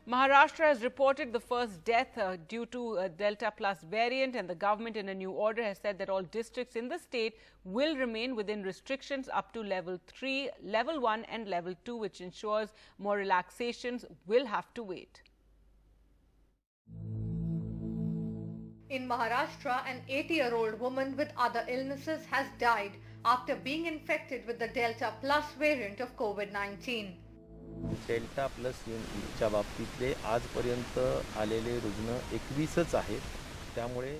Maharashtra has reported the first death due to a Delta Plus variant, and the government in a new order has said that all districts in the state will remain within restrictions up to level 3, level 1 and level 2, which ensures more relaxations will have to wait. In Maharashtra, an 80-year-old woman with other illnesses has died after being infected with the Delta Plus variant of COVID-19. Delta plus च्या बाबतीतले आजपर्यंत आलेले रुग्ण 21च आहेत. त्यामुळे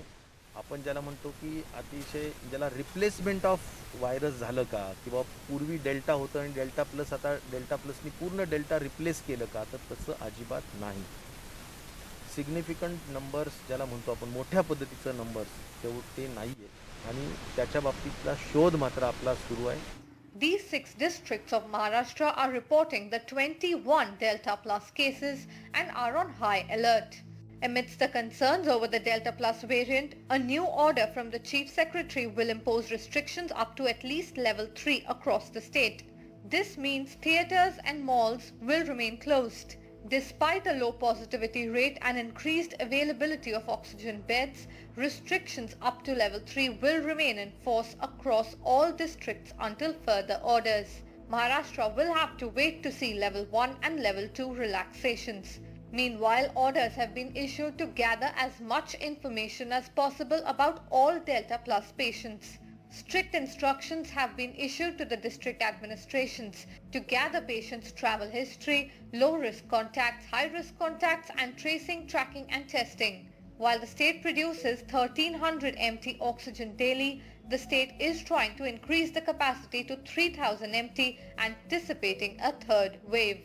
आपण ज्याला म्हणतो की अतिशय ज्याला रिप्लेसमेंट ऑफ व्हायरस झालं का किंवा पूर्वी डेल्टा होतं आणि डेल्टा प्लस आता डेल्टा प्लसनी पूर्ण डेल्टा रिप्लेस केलं का, तर तसं अजिबात नाही. सिग्निफिकंट नंबर्स ज्याला म्हणतो आपण मोठ्या पद्धतीचं नंबर्स ते नाही आहे आणि त्याच्या बाबतीतला शोध मात्र आपला सुरू आहे. These 6 districts of Maharashtra are reporting the 21 Delta Plus cases and are on high alert. Amidst the concerns over the Delta Plus variant, a new order from the Chief Secretary will impose restrictions up to at least level 3 across the state. This means theatres and malls will remain closed. Despite a low positivity rate and increased availability of oxygen beds, restrictions up to level 3 will remain in force across all districts until further orders. Maharashtra will have to wait to see level 1 and level 2 relaxations. Meanwhile, orders have been issued to gather as much information as possible about all Delta Plus patients. Strict instructions have been issued to the district administrations to gather patients' travel history, low-risk contacts, high-risk contacts and tracing, tracking and testing. While the state produces 1,300 MT oxygen daily, the state is trying to increase the capacity to 3,000 MT, anticipating a third wave.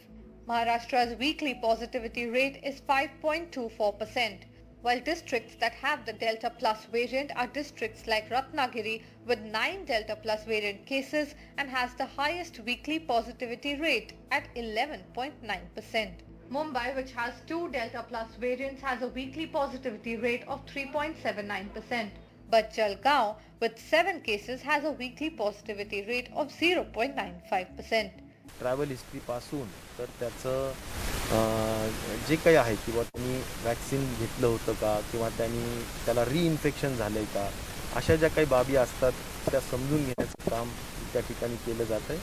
Maharashtra's weekly positivity rate is 5.24%. While districts that have the Delta Plus variant are districts like Ratnagiri with 9 Delta Plus variant cases and has the highest weekly positivity rate at 11.9%. Mumbai, which has 2 Delta Plus variants, has a weekly positivity rate of 3.79%. But Jalgaon, with 7 cases, has a weekly positivity rate of 0.95%. Travel हिस्ट्रीपासून तर त्याचं जे काही आहे किंवा त्यांनी vaccine घेतलं होतं का किंवा त्याला रिइन्फेक्शन झालं आहे का, अशा ज्या काही बाबी असतात त्या समजून घेण्याचं काम त्या ठिकाणी केलं जातं आहे.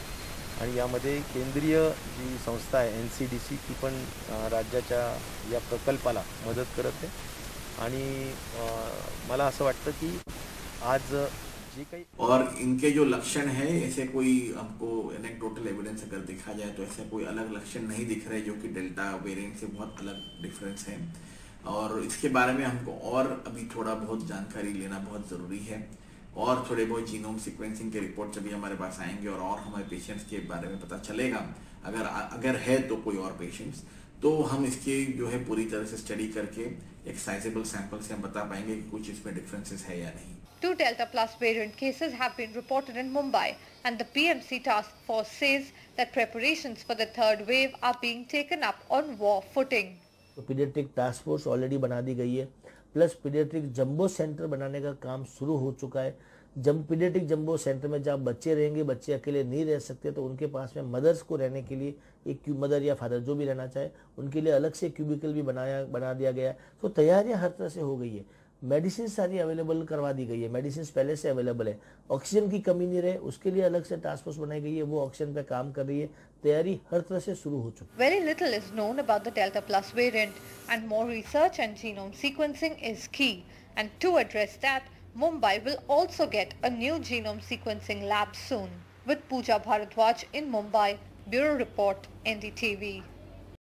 आणि यामध्ये केंद्रीय जी संस्था आहे NCDC ती पण राज्याच्या या प्रकल्पाला मदत करत आहे. आणि मला असं वाटतं की आज और इनके जो लक्षण है ऐसे कोई हमको एनेक्डोटल एविडेंस अगर देखा जाए तो ऐसे कोई अलग लक्षण नहीं दिख रहे जो कि डेल्टा वेरिएंट से बहुत अलग डिफरेंस है. और इसके बारे में हमको और अभी थोड़ा बहुत जानकारी लेना बहुत ज़रूरी है और थोड़े बहुत जीनोम सीक्वेंसिंग के रिपोर्ट जब हमारे पास आएंगे और हमारे पेशेंट्स के बारे में पता चलेगा, अगर है तो कोई और पेशेंट्स, तो हम इसकी जो है पूरी तरह से स्टडी करके एक साइजेबल सैंपल से हम बता पाएंगे कि कुछ इसमें डिफरेंसेस है या नहीं. 2 Delta Plus variant cases have been reported in Mumbai, and the PMC task force says that preparations for the third wave are being taken up on war footing. तो पीडियाट्रिक टास्क फोर्स ऑलरेडी बना दी गई है, plus paediatric jumbo centre बनाने का काम शुरू हो चुका है. पीडियाट्रिक जंबो सेंटर में जब बच्चे रहेंगे, बच्चे अकेले नहीं रह सकते, तो उनके पास में मदर्स को रहने के लिए एक मदर या फादर जो भी रहना चाहे उनके लिए अलग से क्यूबिकल भी बना दिया गया है. तो तैयारियां हर तरह से हो गई है. मेडिसिन सारी अवेलेबल करवा दी गई है, मेडिसिन पहले से अवेलेबल है. ऑक्सीजन की कमी नहीं रहे उसके लिए अलग से टास्क फोर्स बनाई गई है, वो ऑक्सीजन पे काम कर रही है. तैयारी हर तरह से शुरू हो चुकी है. Very little is known about the Delta Plus variant and more research and genome sequencing is key. And to address that, Mumbai will also get a new genome sequencing lab soon. With Pooja Bharadwaj in Mumbai, Bureau Report, NDTV.